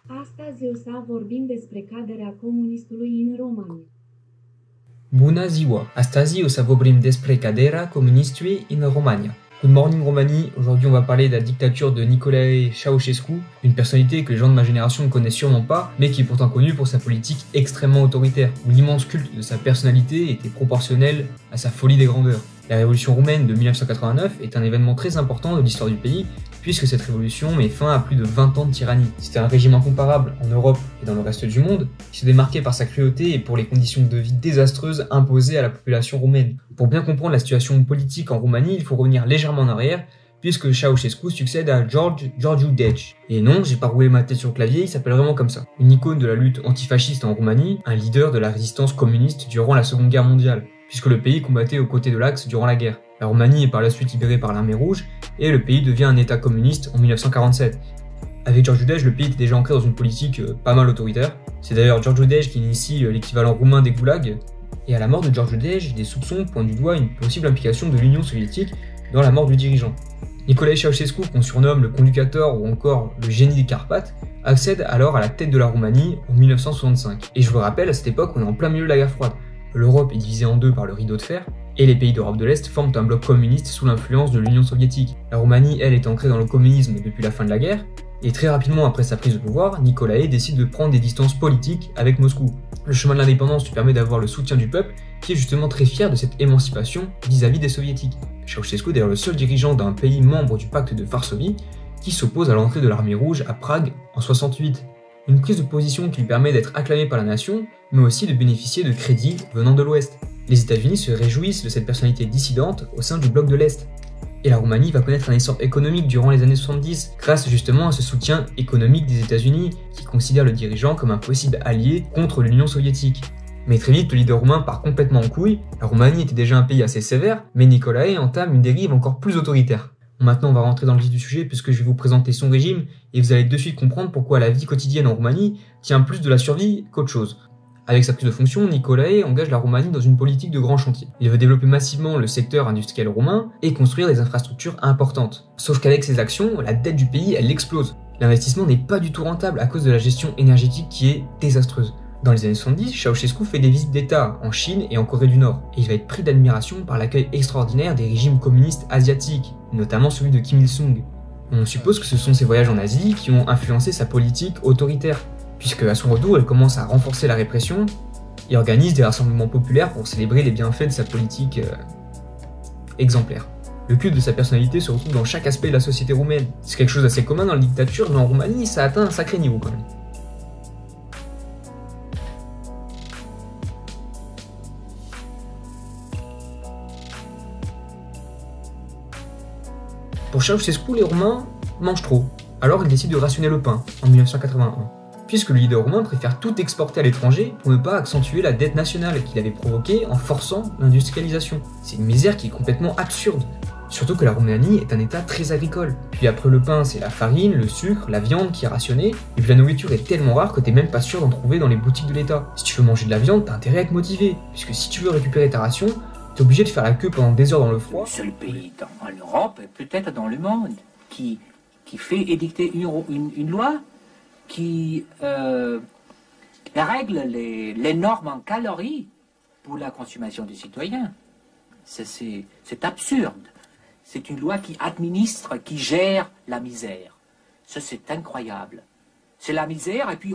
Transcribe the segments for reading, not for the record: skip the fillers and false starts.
Astăzi o să vorbim despre caderea comunistului în România. Bună ziua! Astăzi o să vorbim despre caderea comunistului în România. Good morning Roumanie, aujourd'hui on va parler de la dictature de Nicolae Ceausescu, une personnalité que les gens de ma génération ne connaissent sûrement pas, mais qui est pourtant connue pour sa politique extrêmement autoritaire, où l'immense culte de sa personnalité était proportionnel à sa folie des grandeurs. La révolution roumaine de 1989 est un événement très important de l'histoire du pays, puisque cette révolution met fin à plus de 20 ans de tyrannie. C'était un régime incomparable en Europe et dans le reste du monde, qui se démarquait par sa cruauté et pour les conditions de vie désastreuses imposées à la population roumaine. Pour bien comprendre la situation politique en Roumanie, il faut revenir légèrement en arrière, puisque Ceausescu succède à Georgiu Dej. Et non, j'ai pas roulé ma tête sur le clavier, il s'appelle vraiment comme ça. Une icône de la lutte antifasciste en Roumanie, un leader de la résistance communiste durant la Seconde Guerre mondiale, puisque le pays combattait aux côtés de l'Axe durant la guerre. La Roumanie est par la suite libérée par l'Armée Rouge, et le pays devient un état communiste en 1947. Avec Georgiu Dej, le pays était déjà ancré dans une politique pas mal autoritaire. C'est d'ailleurs Georgiu Dej qui initie l'équivalent roumain des goulags, et à la mort de Georgiu Dej, des soupçons pointent du doigt une possible implication de l'Union soviétique dans la mort du dirigeant. Nicolae Ceausescu, qu'on surnomme le conducateur ou encore le génie des Carpates, accède alors à la tête de la Roumanie en 1965. Et je vous rappelle, à cette époque, on est en plein milieu de la guerre froide. L'Europe est divisée en deux par le rideau de fer, et les pays d'Europe de l'Est forment un bloc communiste sous l'influence de l'Union soviétique. La Roumanie, elle, est ancrée dans le communisme depuis la fin de la guerre, et très rapidement après sa prise de pouvoir, Nicolae décide de prendre des distances politiques avec Moscou. Le chemin de l'indépendance lui permet d'avoir le soutien du peuple, qui est justement très fier de cette émancipation vis-à-vis des soviétiques. Ceausescu est d'ailleurs le seul dirigeant d'un pays membre du pacte de Varsovie qui s'oppose à l'entrée de l'armée rouge à Prague en 68. Une prise de position qui lui permet d'être acclamé par la nation, mais aussi de bénéficier de crédits venant de l'Ouest. Les États-Unis se réjouissent de cette personnalité dissidente au sein du bloc de l'Est. Et la Roumanie va connaître un essor économique durant les années 70, grâce justement à ce soutien économique des États-Unis, qui considèrent le dirigeant comme un possible allié contre l'Union soviétique. Mais très vite, le leader roumain part complètement en couille. La Roumanie était déjà un pays assez sévère, mais Nicolae entame une dérive encore plus autoritaire. Maintenant, on va rentrer dans le vif du sujet puisque je vais vous présenter son régime et vous allez de suite comprendre pourquoi la vie quotidienne en Roumanie tient plus de la survie qu'autre chose. Avec sa prise de fonction, Nicolae engage la Roumanie dans une politique de grands chantiers. Il veut développer massivement le secteur industriel roumain et construire des infrastructures importantes. Sauf qu'avec ses actions, la dette du pays, elle explose. L'investissement n'est pas du tout rentable à cause de la gestion énergétique qui est désastreuse. Dans les années 70, Ceausescu fait des visites d'État en Chine et en Corée du Nord, et il va être pris d'admiration par l'accueil extraordinaire des régimes communistes asiatiques, notamment celui de Kim Il-sung. On suppose que ce sont ces voyages en Asie qui ont influencé sa politique autoritaire, puisque à son retour, elle commence à renforcer la répression et organise des rassemblements populaires pour célébrer les bienfaits de sa politique exemplaire. Le culte de sa personnalité se retrouve dans chaque aspect de la société roumaine. C'est quelque chose d'assez commun dans la dictature, mais en Roumanie, ça atteint un sacré niveau quand même. Pour Ceausescu, les Roumains mangent trop, alors il décide de rationner le pain en 1981, puisque le leader roumain préfère tout exporter à l'étranger pour ne pas accentuer la dette nationale qu'il avait provoquée en forçant l'industrialisation. C'est une misère qui est complètement absurde, surtout que la Roumanie est un état très agricole. Puis après le pain, c'est la farine, le sucre, la viande qui est rationnée, et puis la nourriture est tellement rare que t'es même pas sûr d'en trouver dans les boutiques de l'État. Si tu veux manger de la viande, t'as intérêt à être motivé, puisque si tu veux récupérer ta ration, t'es obligé de faire la queue pendant des heures dans le froid. Le seul pays en Europe, et peut-être dans le monde, qui fait édicter une loi qui règle les normes en calories pour la consommation des citoyens. C'est absurde. C'est une loi qui administre, qui gère la misère. Ça, c'est incroyable. C'est la misère, et puis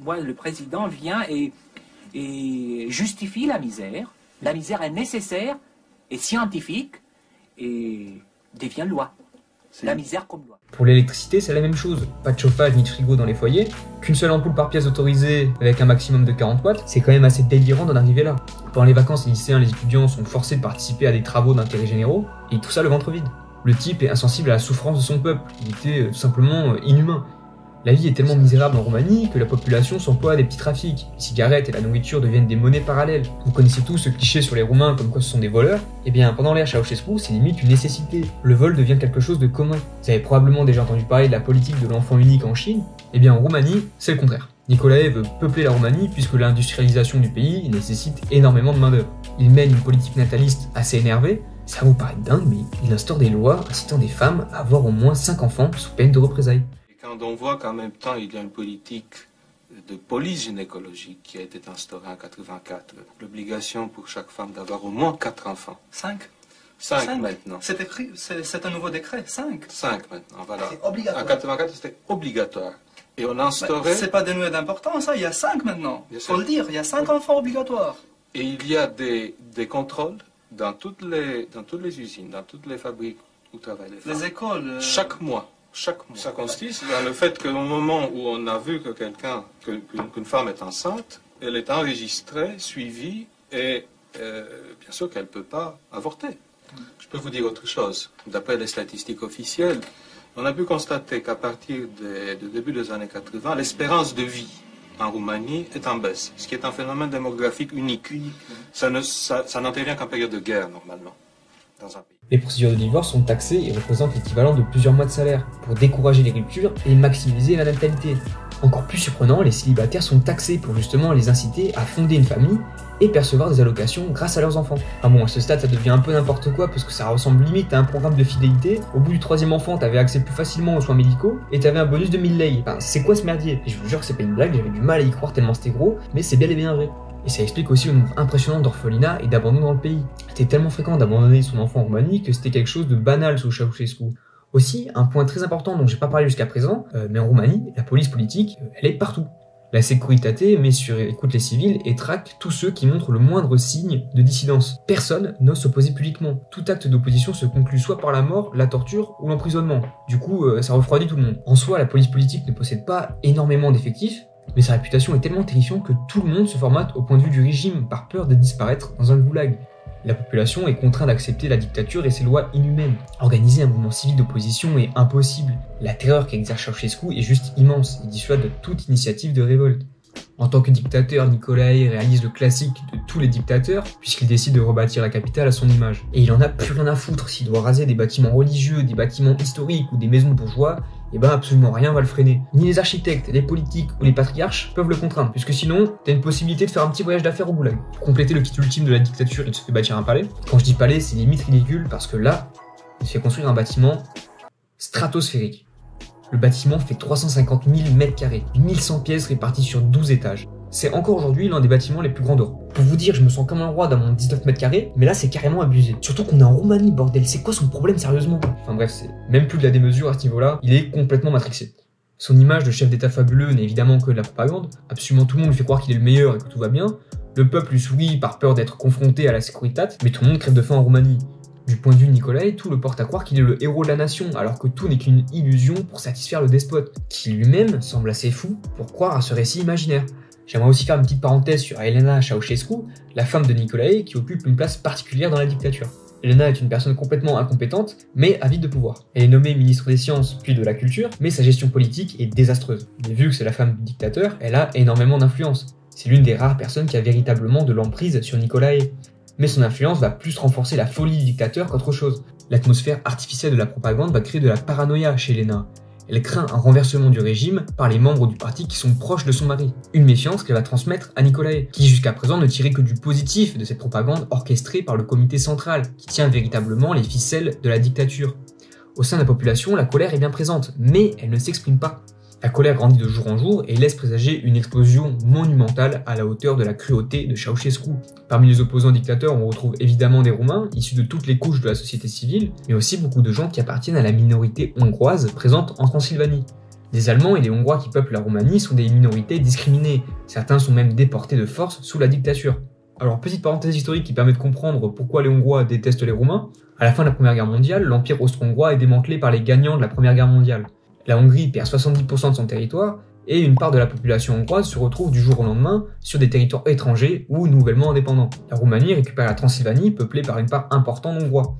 moi, le président vient et justifie la misère. La misère est nécessaire et scientifique et devient loi. La misère comme loi. Pour l'électricité, c'est la même chose. Pas de chauffage ni de frigo dans les foyers, qu'une seule ampoule par pièce autorisée avec un maximum de 40 watts, c'est quand même assez délirant d'en arriver là. Pendant les vacances, les lycéens, les étudiants sont forcés de participer à des travaux d'intérêt généraux, et tout ça le ventre vide. Le type est insensible à la souffrance de son peuple, il était tout simplement inhumain. La vie est tellement misérable en Roumanie que la population s'emploie à des petits trafics. Les cigarettes et la nourriture deviennent des monnaies parallèles. Vous connaissez tous ce cliché sur les Roumains comme quoi ce sont des voleurs. Eh bien, pendant l'ère Ceausescu, c'est limite une nécessité. Le vol devient quelque chose de commun. Vous avez probablement déjà entendu parler de la politique de l'enfant unique en Chine. Eh bien, en Roumanie, c'est le contraire. Nicolae veut peupler la Roumanie puisque l'industrialisation du pays nécessite énormément de main-d'œuvre. Il mène une politique nataliste assez énervée. Ça vous paraît dingue, mais il instaure des lois incitant des femmes à avoir au moins 5 enfants sous peine de représailles. Quand on voit qu'en même temps, il y a une politique de police gynécologique qui a été instaurée en 1984, l'obligation pour chaque femme d'avoir au moins 4 enfants. 5 5 maintenant. C'est écrit, c'est un nouveau décret, 5. 5 maintenant, voilà. C'est obligatoire. En 1984, c'était obligatoire. Et on instaurait... C'est pas dénué d'importance, ça, il y a 5 maintenant. Il faut le dire, il y a 5 enfants obligatoires. Et il y a des contrôles dans toutes les usines, dans toutes les fabriques où travaillent les femmes. Les écoles... Chaque mois. Ça consiste dans le fait qu'au moment où on a vu que qu'une femme est enceinte, elle est enregistrée, suivie et bien sûr qu'elle ne peut pas avorter. Je peux vous dire autre chose. D'après les statistiques officielles, on a pu constater qu'à partir du début des années 80, l'espérance de vie en Roumanie est en baisse, ce qui est un phénomène démographique unique. Ça n'intervient qu'en période de guerre, normalement, dans un pays. Les procédures de divorce sont taxées et représentent l'équivalent de plusieurs mois de salaire, pour décourager les ruptures et maximiser la natalité. Encore plus surprenant, les célibataires sont taxés pour justement les inciter à fonder une famille et percevoir des allocations grâce à leurs enfants. Ah bon, à ce stade, ça devient un peu n'importe quoi parce que ça ressemble limite à un programme de fidélité. Au bout du 3e enfant, t'avais accès plus facilement aux soins médicaux et t'avais un bonus de 1000 lei. Enfin, c'est quoi ce merdier? Et je vous jure que c'est pas une blague, j'avais du mal à y croire tellement c'était gros, mais c'est bel et bien vrai. Et ça explique aussi le nombre impressionnant d'orphelinats et d'abandons dans le pays. C'était tellement fréquent d'abandonner son enfant en Roumanie que c'était quelque chose de banal sous Ceausescu. Aussi, un point très important dont j'ai pas parlé jusqu'à présent, mais en Roumanie, la police politique, elle est partout. La Securitate met sur écoute les civils et traque tous ceux qui montrent le moindre signe de dissidence. Personne n'ose s'opposer publiquement. Tout acte d'opposition se conclut soit par la mort, la torture ou l'emprisonnement. Du coup, ça refroidit tout le monde. En soi, la police politique ne possède pas énormément d'effectifs, mais sa réputation est tellement terrifiante que tout le monde se formate au point de vue du régime par peur de disparaître dans un goulag. La population est contrainte d'accepter la dictature et ses lois inhumaines. Organiser un mouvement civil d'opposition est impossible. La terreur qu'exerce Ceausescu est juste immense et dissuade de toute initiative de révolte. En tant que dictateur, Nicolae réalise le classique de tous les dictateurs, puisqu'il décide de rebâtir la capitale à son image. Et il en a plus rien à foutre s'il doit raser des bâtiments religieux, des bâtiments historiques ou des maisons de bourgeois, et ben absolument rien va le freiner. Ni les architectes, les politiques ou les patriarches peuvent le contraindre, puisque sinon, t'as une possibilité de faire un petit voyage d'affaires au goulag. Pour compléter le kit ultime de la dictature, il se fait bâtir un palais. Quand je dis palais, c'est limite ridicule, parce que là, il se fait construire un bâtiment stratosphérique. Le bâtiment fait 350 000 m², 1100 pièces réparties sur 12 étages. C'est encore aujourd'hui l'un des bâtiments les plus grandeurs. Pour vous dire, je me sens comme un roi dans mon 19 m², mais là c'est carrément abusé. Surtout qu'on est en Roumanie, bordel, c'est quoi son problème sérieusement? Enfin bref, c'est même plus de la démesure à ce niveau-là, il est complètement matrixé. Son image de chef d'état fabuleux n'est évidemment que de la propagande, absolument tout le monde lui fait croire qu'il est le meilleur et que tout va bien, le peuple lui sourit par peur d'être confronté à la Securitate, mais tout le monde crève de faim en Roumanie. Du point de vue de Nicolae, tout le porte à croire qu'il est le héros de la nation, alors que tout n'est qu'une illusion pour satisfaire le despote, qui lui-même semble assez fou pour croire à ce récit imaginaire. J'aimerais aussi faire une petite parenthèse sur Elena Ceausescu, la femme de Nicolae, qui occupe une place particulière dans la dictature. Elena est une personne complètement incompétente, mais avide de pouvoir. Elle est nommée ministre des Sciences, puis de la Culture, mais sa gestion politique est désastreuse. Mais vu que c'est la femme du dictateur, elle a énormément d'influence. C'est l'une des rares personnes qui a véritablement de l'emprise sur Nicolae. Mais son influence va plus renforcer la folie du dictateur qu'autre chose. L'atmosphère artificielle de la propagande va créer de la paranoïa chez Elena. Elle craint un renversement du régime par les membres du parti qui sont proches de son mari. Une méfiance qu'elle va transmettre à Nicolae, qui jusqu'à présent ne tirait que du positif de cette propagande orchestrée par le comité central, qui tient véritablement les ficelles de la dictature. Au sein de la population, la colère est bien présente, mais elle ne s'exprime pas. La colère grandit de jour en jour et laisse présager une explosion monumentale à la hauteur de la cruauté de Ceausescu. Parmi les opposants dictateurs, on retrouve évidemment des Roumains, issus de toutes les couches de la société civile, mais aussi beaucoup de gens qui appartiennent à la minorité hongroise présente en Transylvanie. Les Allemands et les Hongrois qui peuplent la Roumanie sont des minorités discriminées, certains sont même déportés de force sous la dictature. Alors, petite parenthèse historique qui permet de comprendre pourquoi les Hongrois détestent les Roumains. À la fin de la Première Guerre mondiale, l'Empire austro-hongrois est démantelé par les gagnants de la Première Guerre mondiale. La Hongrie perd 70% de son territoire et une part de la population hongroise se retrouve du jour au lendemain sur des territoires étrangers ou nouvellement indépendants. La Roumanie récupère la Transylvanie peuplée par une part importante d'Hongrois.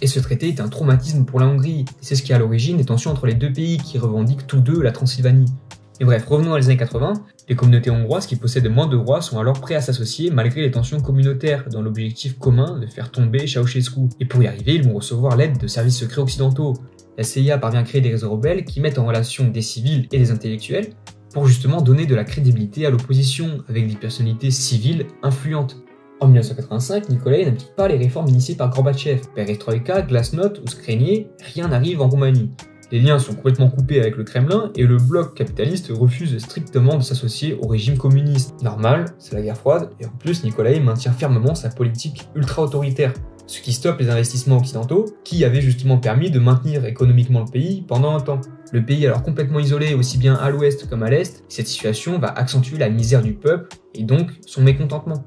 Et ce traité est un traumatisme pour la Hongrie. C'est ce qui est à l'origine des tensions entre les deux pays qui revendiquent tous deux la Transylvanie. Et bref, revenons dans les années 80, les communautés hongroises qui possèdent moins de droits sont alors prêts à s'associer malgré les tensions communautaires dans l'objectif commun de faire tomber Ceausescu. Et pour y arriver, ils vont recevoir l'aide de services secrets occidentaux. La CIA parvient à créer des réseaux rebelles qui mettent en relation des civils et des intellectuels pour justement donner de la crédibilité à l'opposition avec des personnalités civiles influentes. En 1985, Nicolae n'applique pas les réformes initiées par Gorbatchev. Perestroïka, Glasnost ou Skrenie, rien n'arrive en Roumanie. Les liens sont complètement coupés avec le Kremlin et le bloc capitaliste refuse strictement de s'associer au régime communiste. Normal, c'est la guerre froide, et en plus Nikolaï maintient fermement sa politique ultra-autoritaire, ce qui stoppe les investissements occidentaux qui avaient justement permis de maintenir économiquement le pays pendant un temps. Le pays alors complètement isolé aussi bien à l'ouest comme à l'est, cette situation va accentuer la misère du peuple et donc son mécontentement.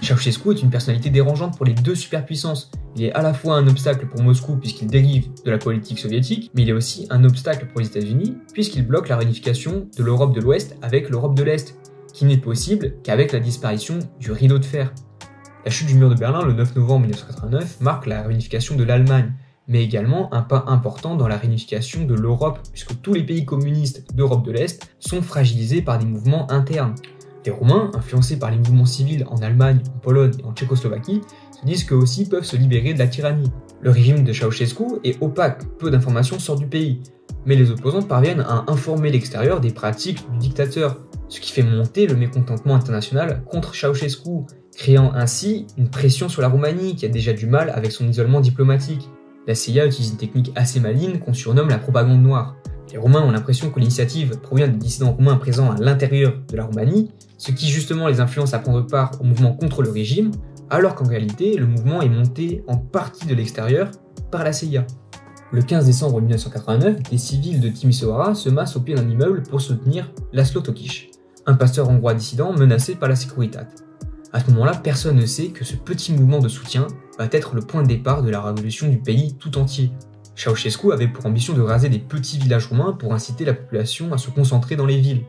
Ceausescu est une personnalité dérangeante pour les deux superpuissances. Il est à la fois un obstacle pour Moscou puisqu'il dérive de la politique soviétique, mais il est aussi un obstacle pour les États-Unis puisqu'il bloque la réunification de l'Europe de l'Ouest avec l'Europe de l'Est, qui n'est possible qu'avec la disparition du rideau de fer. La chute du mur de Berlin le 9 novembre 1989 marque la réunification de l'Allemagne, mais également un pas important dans la réunification de l'Europe puisque tous les pays communistes d'Europe de l'Est sont fragilisés par des mouvements internes. Les Roumains, influencés par les mouvements civils en Allemagne, en Pologne et en Tchécoslovaquie, se disent qu'eux aussi peuvent se libérer de la tyrannie. Le régime de Ceausescu est opaque, peu d'informations sortent du pays, mais les opposants parviennent à informer l'extérieur des pratiques du dictateur, ce qui fait monter le mécontentement international contre Ceausescu, créant ainsi une pression sur la Roumanie qui a déjà du mal avec son isolement diplomatique. La CIA utilise une technique assez maligne qu'on surnomme la propagande noire. Les Roumains ont l'impression que l'initiative provient des dissidents roumains présents à l'intérieur de la Roumanie, ce qui justement les influence à prendre part au mouvement contre le régime, alors qu'en réalité, le mouvement est monté en partie de l'extérieur par la CIA. Le 15 décembre 1989, des civils de Timișoara se massent au pied d'un immeuble pour soutenir László Tokis, un pasteur hongrois dissident menacé par la Securitate. À ce moment-là, personne ne sait que ce petit mouvement de soutien va être le point de départ de la révolution du pays tout entier. Ceausescu avait pour ambition de raser des petits villages roumains pour inciter la population à se concentrer dans les villes.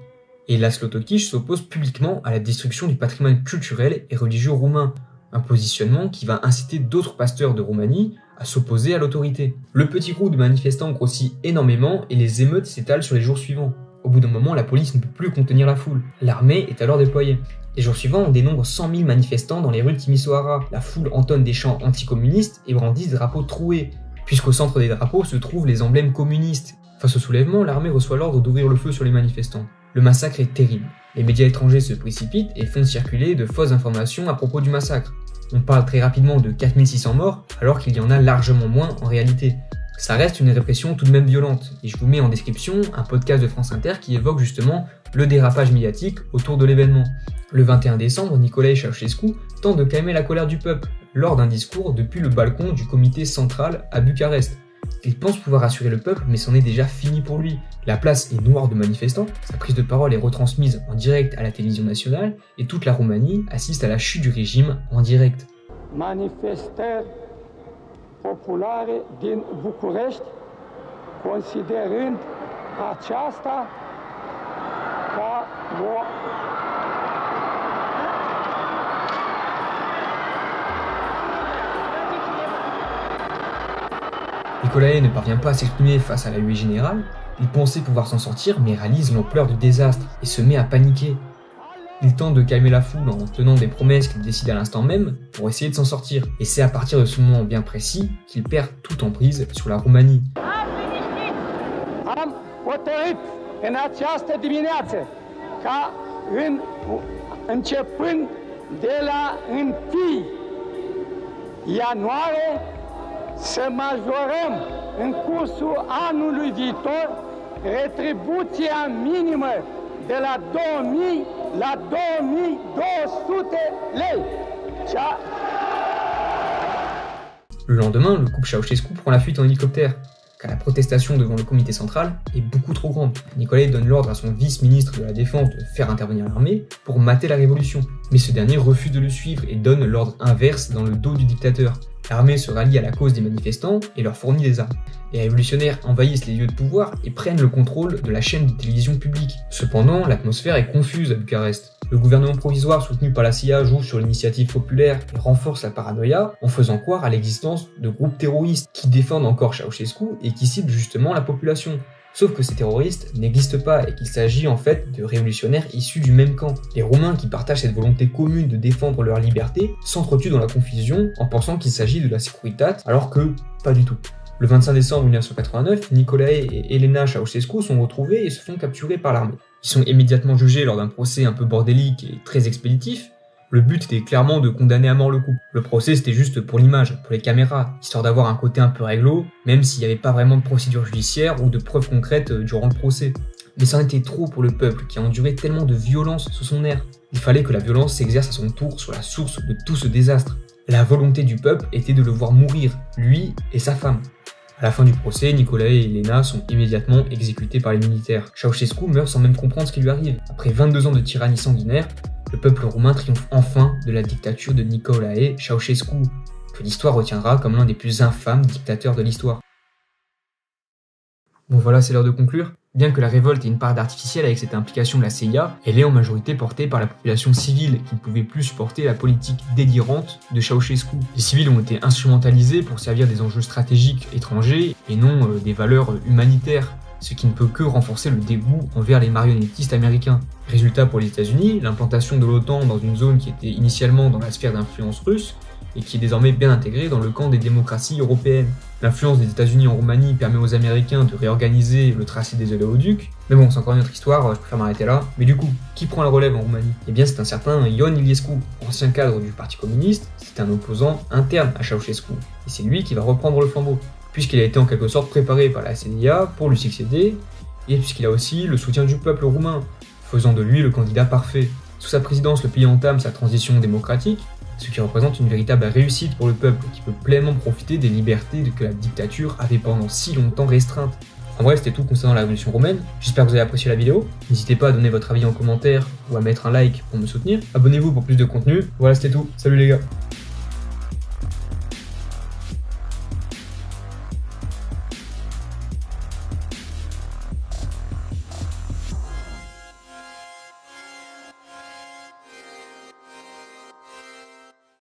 Et László Tokis s'oppose publiquement à la destruction du patrimoine culturel et religieux roumain, un positionnement qui va inciter d'autres pasteurs de Roumanie à s'opposer à l'autorité. Le petit groupe de manifestants grossit énormément et les émeutes s'étalent sur les jours suivants. Au bout d'un moment, la police ne peut plus contenir la foule. L'armée est alors déployée. Les jours suivants, on dénombre 100 000 manifestants dans les rues de Timișoara. La foule entonne des chants anticommunistes et brandit des drapeaux troués, puisqu'au centre des drapeaux se trouvent les emblèmes communistes. Face au soulèvement, l'armée reçoit l'ordre d'ouvrir le feu sur les manifestants. Le massacre est terrible. Les médias étrangers se précipitent et font circuler de fausses informations à propos du massacre. On parle très rapidement de 4600 morts, alors qu'il y en a largement moins en réalité. Ça reste une répression tout de même violente, et je vous mets en description un podcast de France Inter qui évoque justement le dérapage médiatique autour de l'événement. Le 21 décembre, Nicolae Ceausescu tente de calmer la colère du peuple lors d'un discours depuis le balcon du comité central à Bucarest. Il pense pouvoir rassurer le peuple, mais c'en est déjà fini pour lui. La place est noire de manifestants, sa prise de parole est retransmise en direct à la télévision nationale et toute la Roumanie assiste à la chute du régime en direct. Manifestări populare din București, considerând aceasta ca o Nicolae ne parvient pas à s'exprimer face à la huée générale, il pensait pouvoir s'en sortir mais réalise l'ampleur du désastre et se met à paniquer. Il tente de calmer la foule en tenant des promesses qu'il décide à l'instant même pour essayer de s'en sortir. Et c'est à partir de ce moment bien précis qu'il perd toute emprise sur la Roumanie. Am hotărât în această dimineață ca începând de la 1 ianuarie să majorăm în cursul anului viitor retribuția minimă de la 2000 la 2200 lei. Le lendemain, le couple Ceausescu prend la fuite en hélicoptère, car la protestation devant le comité central est beaucoup trop grande. Nicolae donne l'ordre à son vice-ministre de la Défense de faire intervenir l'armée pour mater la révolution, mais ce dernier refuse de le suivre et donne l'ordre inverse dans le dos du dictateur. L'armée se rallie à la cause des manifestants et leur fournit des armes. Les révolutionnaires envahissent les lieux de pouvoir et prennent le contrôle de la chaîne de télévision publique. Cependant, l'atmosphère est confuse à Bucarest. Le gouvernement provisoire soutenu par la CIA joue sur l'initiative populaire et renforce la paranoïa en faisant croire à l'existence de groupes terroristes qui défendent encore Ceausescu et qui ciblent justement la population. Sauf que ces terroristes n'existent pas et qu'il s'agit en fait de révolutionnaires issus du même camp. Les Roumains qui partagent cette volonté commune de défendre leur liberté s'entretuent dans la confusion en pensant qu'il s'agit de la Securitate alors que pas du tout. Le 25 décembre 1989, Nicolae et Elena Ceausescu sont retrouvés et se font capturer par l'armée. Ils sont immédiatement jugés lors d'un procès un peu bordélique et très expéditif, Le but était clairement de condamner à mort le couple. Le procès c'était juste pour l'image, pour les caméras, histoire d'avoir un côté un peu réglo, même s'il n'y avait pas vraiment de procédure judiciaire ou de preuves concrètes durant le procès. Mais ça en était trop pour le peuple qui a enduré tellement de violence sous son air. Il fallait que la violence s'exerce à son tour sur la source de tout ce désastre. La volonté du peuple était de le voir mourir, lui et sa femme. À la fin du procès, Nicolae et Elena sont immédiatement exécutés par les militaires. Ceausescu meurt sans même comprendre ce qui lui arrive. Après 22 ans de tyrannie sanguinaire, le peuple roumain triomphe enfin de la dictature de Nicolae Ceausescu, que l'histoire retiendra comme l'un des plus infâmes dictateurs de l'histoire. Bon voilà, c'est l'heure de conclure. Bien que la révolte ait une part d'artificiel avec cette implication de la CIA, elle est en majorité portée par la population civile qui ne pouvait plus supporter la politique délirante de Ceausescu. Les civils ont été instrumentalisés pour servir des enjeux stratégiques étrangers et non des valeurs humanitaires, ce qui ne peut que renforcer le dégoût envers les marionnettistes américains. Résultat pour les États-Unis, l'implantation de l'OTAN dans une zone qui était initialement dans la sphère d'influence russe et qui est désormais bien intégrée dans le camp des démocraties européennes. L'influence des États-Unis en Roumanie permet aux Américains de réorganiser le tracé des oléoducs, mais bon, c'est encore une autre histoire, je préfère m'arrêter là. Mais du coup, qui prend la relève en Roumanie? Eh bien, c'est un certain Ion Iliescu, ancien cadre du Parti communiste, c'est un opposant interne à Ceausescu, et c'est lui qui va reprendre le flambeau, puisqu'il a été en quelque sorte préparé par la CIA pour lui succéder, et puisqu'il a aussi le soutien du peuple roumain, faisant de lui le candidat parfait. Sous sa présidence, le pays entame sa transition démocratique, ce qui représente une véritable réussite pour le peuple qui peut pleinement profiter des libertés que la dictature avait pendant si longtemps restreintes. En bref, c'était tout concernant la révolution roumaine. J'espère que vous avez apprécié la vidéo. N'hésitez pas à donner votre avis en commentaire ou à mettre un like pour me soutenir. Abonnez-vous pour plus de contenu. Voilà, c'était tout. Salut les gars.